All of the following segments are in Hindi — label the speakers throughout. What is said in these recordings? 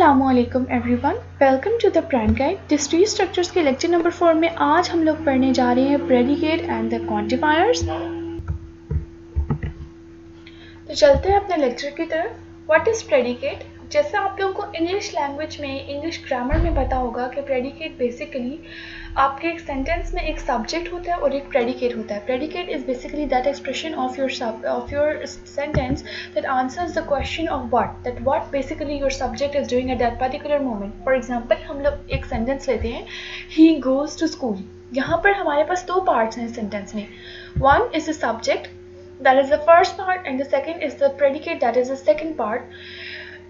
Speaker 1: अस्सलामुअलैकुम everyone, welcome to the brand guide. Discrete structures के लेक्चर नंबर 4 में आज हम लोग पढ़ने जा रहे हैं प्रेडिकेट एंड द क्वांटिफायर्स। तो चलते हैं अपने लेक्चर की तरफ। What is predicate? जैसे आप लोगों को इंग्लिश लैंग्वेज में, इंग्लिश ग्रामर में पता होगा कि प्रेडिकेट बेसिकली आपके एक सेंटेंस में एक सब्जेक्ट होता है और एक प्रेडिकेट होता है। Predicate is basically that expression of your sentence that answers the question of what basically your subject is doing at that particular moment. For example, हम लोग एक सेंटेंस लेते हैं, he goes to school. यहाँ पर हमारे पास दो पार्ट्स हैं सेंटेंस में. One is the subject, that is the first part, and the second is the predicate, that is the second part.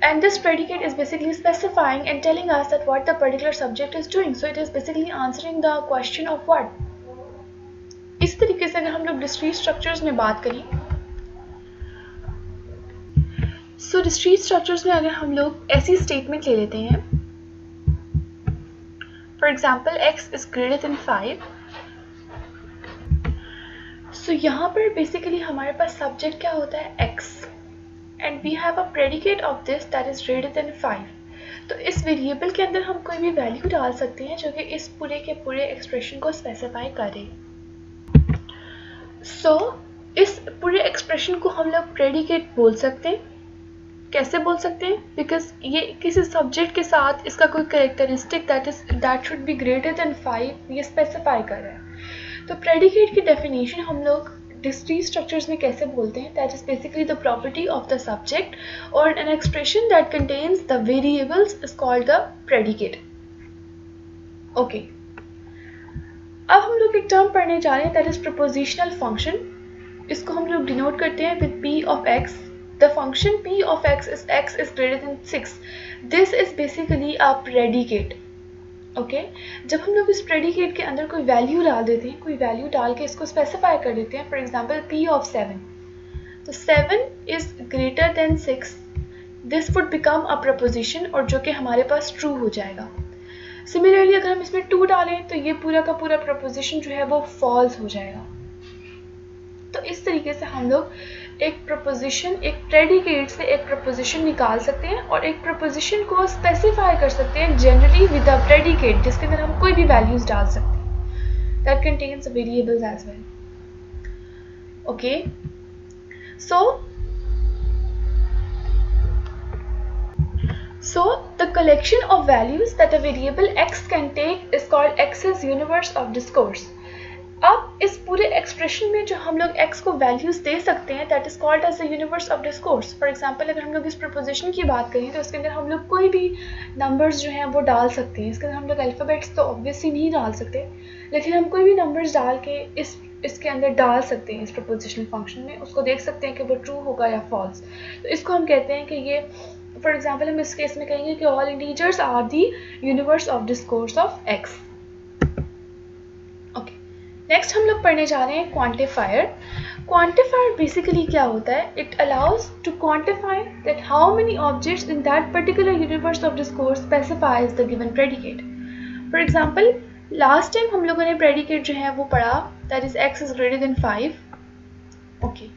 Speaker 1: And this predicate is basically specifying and telling us that what the particular subject is doing. So it is basically answering the question of what. इस तरीके से अगर हम लोग discrete structures में बात करें, so discrete structures में अगर हम लोग ऐसी statement ले लेते हैं, for example x is greater than 5. so यहाँ पर basically हमारे पास subject क्या होता है x, and we have a predicate of this that is greater than 5. तो इस वेरिएबल के अंदर हम कोई भी वैल्यू डाल सकते हैं जो कि इस पूरे के पूरे एक्सप्रेशन को स्पेसिफाई करे. सो इस पूरे एक्सप्रेशन को हम लोग प्रेडिकेट बोल सकते हैं. कैसे बोल सकते हैं? बिकॉज ये किसी सब्जेक्ट के साथ इसका कोई characteristic that should be greater than 5 ये स्पेसिफाई कर रहा है. तो प्रेडिकेट की डेफिनेशन हम लोग discrete structures में कैसे बोलते हैं? That is basically the property of the subject or an expression that contains the variables is called the predicate. Okay. अब हम लोग एक टर्म पढ़ने जा रहे हैं, that is propositional function. इसको हम लोग डिनोट करते हैं with p of x. The function p of x is greater than 6. This is basically a predicate. Okay जब हम लोग इस प्रेडिकेट के अंदर कोई वैल्यू डाल देते हैं, कोई वैल्यू डाल के इसको स्पेसिफाई कर देते हैं, फॉर एग्जांपल p of 7, तो 7 is greater then 6, this would become a preposition और जो कि हमारे पास ट्रू हो जाएगा. सिमिलरली अगर हम इसमें 2 डालें तो ये पूरा का पूरा प्रपोजिशन जो है वो फॉल्स हो जाएगा. तो इस तरीके से हम लोग एक प्रपोजिशन, एक प्रेडिकेट से एक प्रपोजिशन निकाल सकते हैं और एक प्रपोजिशन को स्पेसिफाई कर सकते हैं जनरली विद अ प्रेडिकेट जिसके अंदर हम कोई भी वैल्यूज डाल सकते हैं. That contains variables as well. Okay so the collection of values that a variable x can take is called x's universe of discourse. अब इस पूरे एक्सप्रेशन में जो हम लोग x को वैल्यूज दे सकते हैं that is called as the universe of discourse. For example अगर हम लोग इस प्रपोजिशन की बात करें तो इसके अंदर हम लोग कोई भी नंबर्स जो हैं वो डाल सकते हैं. इसके अंदर हम लोग अल्फ़ाबेट्स तो ऑब्वियसली नहीं डाल सकते, लेकिन हम कोई भी नंबर्स डाल के इसके अंदर डाल सकते हैं. इस प्रपोजिशनल फंक्शन में उसको देख सकते हैं कि वो ट्रू होगा या फॉल्स. तो इसको हम कहते हैं कि ये, फॉर एग्जाम्पल हम इस केस में कहेंगे कि all integers are the universe of discourse of x. Next हम लोग पढ़ने जा रहे हैं क्वांटिफायर. क्वांटिफायर बेसिकली क्या होता है? It allows to quantify that how many objects in that particular universe of discourse specifies the given predicate. For example last time हम लोगों ने प्रेडिकेट जो है वो पढ़ा, that is x is greater than 5. Okay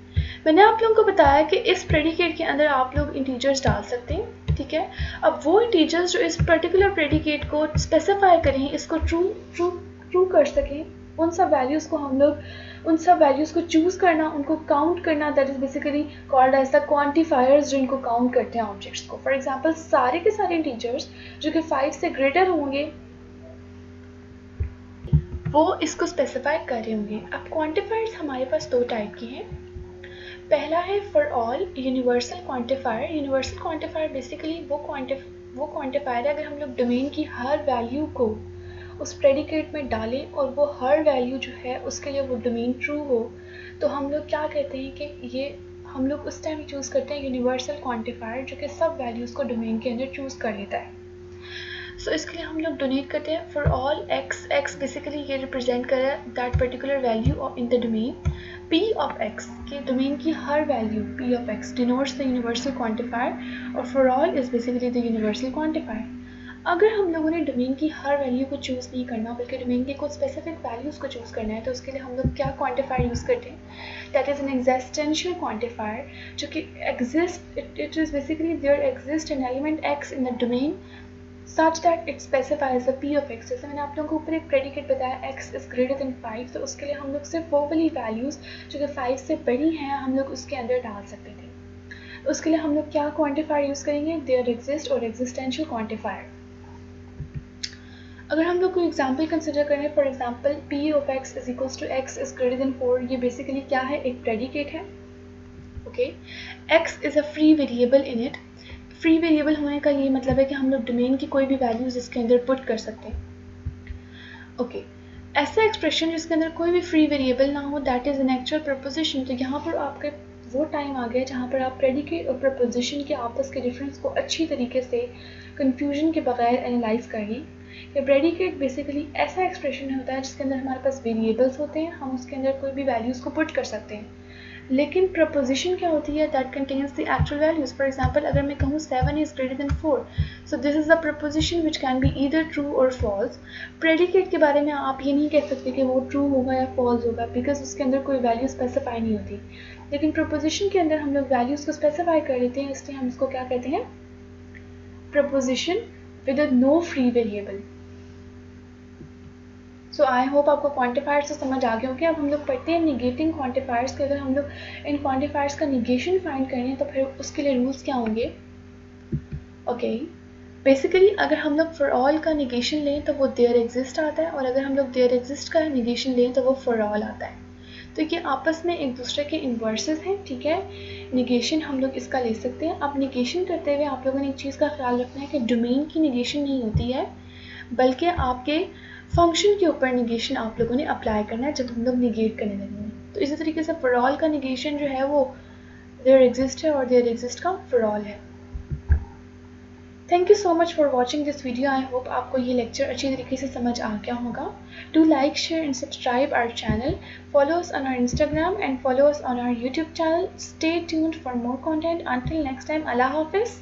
Speaker 1: मैंने आप लोगों को बताया कि इस प्रेडिकेट के अंदर आप लोग इंटीजर्स डाल सकते हैं. ठीक है, अब वो इंटीजर्स जो इस पर्टिकुलर प्रेडिकेट को स्पेसिफाई करें, इसको ट्रू कर सकें, उन सब वैल्यूज़ को हम लोग, उन सब वैल्यूज़ को चूज़ करना, उनको काउंट करना, that is basically called as the quantifiers जो इनको काउंट करते हैं ऑब्जेक्ट्स को. फॉर एग्जांपल सारे के सारे इंटीजर्स जो कि 5 से ग्रेटर होंगे वो इसको स्पेसिफाई कर रहे होंगे. अब क्वांटिफायर्स हमारे पास दो टाइप के हैं. पहला है for all universal quantifier. Universal quantifier basically वो क्वांटिफायर है अगर हम लोग डोमेन की हर वैल्यू को उस प्रेडिकेट में डालें और वो हर वैल्यू जो है उसके लिए वो डोमेन ट्रू हो, तो हम लोग क्या कहते हैं कि ये हम लोग उस टाइम चूज़ करते हैं यूनिवर्सल क्वांटिफायर जो कि सब वैल्यूज़ को डोमेन के अंदर चूज़ कर लेता है. सो इसके लिए हम लोग डोनेट करते हैं फॉर ऑल x बेसिकली ये रिप्रेजेंट कर रहा है that particular value in the domain p of x के डोमेन की हर value p of x denotes the universal quantifier और for all is basically the universal quantifier. अगर हम लोगों ने डोमेन की हर वैल्यू को चूज़ नहीं करना बल्कि डोमेन के कुछ स्पेसिफिक वैल्यूज़ को चूज़ करना है तो उसके लिए हम लोग क्या क्वांटिफायर यूज़ करते हैं, that is an existential quantifier जो कि exist, it is basically there exist an element x in the domain such that it specifies the p of x। जैसे मैंने आप लोगों को ऊपर एक प्रेडिकेट बताया x is greater than 5, तो उसके लिए हम लोग सिर्फ वो वाली वैल्यूज़ जो कि 5 से बड़ी हैं हम लोग उसके अंदर डाल सकते थे। उसके लिए हम लोग क्या क्वांटिफायर यूज़ करेंगे, देयर एग्जिस्ट और एग्जिस्टेंशियल क्वांटिफायर। अगर हम लोग कोई एग्जाम्पल कंसिडर करें, for example p of x is equals to x is greater than 4, ये बेसिकली क्या है, एक प्रेडिकेट है। Okay, x is a free variable in it। Free variable होने का ये मतलब है कि हम लोग डोमेन की कोई भी वैल्यूज इसके अंदर पुट कर सकते हैं। ओके, ऐसा एक्सप्रेशन जिसके अंदर कोई भी फ्री वेरिएबल ना हो, that is an actual preposition. तो यहाँ पर आपके वो टाइम आ गया जहाँ पर आप प्रेडिकेट और प्रपोजिशन के आपस के डिफरेंस को अच्छी तरीके से कंफ्यूजन के बगैर एनालाइज करिए। कि प्रेडिकेट बेसिकली ऐसा एक्सप्रेशन होता है जिसके अंदर हमारे पास वेरिएबल्स होते हैं, हम उसके अंदर कोई भी वैल्यूज़ को पुट कर सकते हैं। लेकिन प्रपोजिशन क्या होती है, that contains the actual values. For example अगर मैं कहूँ 7 is greater then 4, so this is a preposition which can be either true और फॉल्स। प्रेडिकेट के बारे में आप ये नहीं कह सकते कि वो ट्रू होगा या फॉल्स होगा, बिकॉज उसके अंदर कोई वैल्यू स्पेसिफाई नहीं होती। लेकिन प्रपोजिशन के अंदर हम लोग वैल्यूज को स्पेसिफाई कर लेते हैं, इसलिए हम इसको क्या कहते हैं, proposition with no free variable. So I hope आपको क्वांटिफायर्स से समझ आ गया होगा। अब हम लोग पढ़ते हैं निगेटिंग क्वांटिफायर्स के। अगर हम लोग इन क्वांटिफायर्स का निगेशन फाइंड करें तो फिर उसके लिए रूल्स क्या होंगे। ओके, बेसिकली अगर हम लोग फॉर ऑल का निगेशन लें तो वो देयर एग्जिस्ट आता है, और अगर हम लोग देयर एग्जिस्ट का निगेशन लें तो वो फॉर ऑल आता है। तो ये आपस में एक दूसरे के इन्वर्सेस हैं, ठीक है। निगेशन हम लोग इसका ले सकते हैं। अब निगेशन करते हुए आप लोगों ने एक चीज़ का ख्याल रखना है कि डोमेन की निगेशन नहीं होती है, बल्कि आपके फंक्शन के ऊपर निगेशन आप लोगों ने अप्लाई करना है जब हम लोग निगेट करने लगेंगे। तो इसी तरीके से फॉर ऑल का निगेशन जो है वो देयर एग्जिस्ट है और देयर एग्जिस्ट का फॉर ऑल है। Thank you so much for watching this video. I hope आपको ये लेक्चर अच्छी तरीके से समझ आ गया होगा। Do like, share and subscribe our channel, follow us on our Instagram and follow us on our YouTube channel. Stay tuned for more content. Until next time, Allah Hafiz.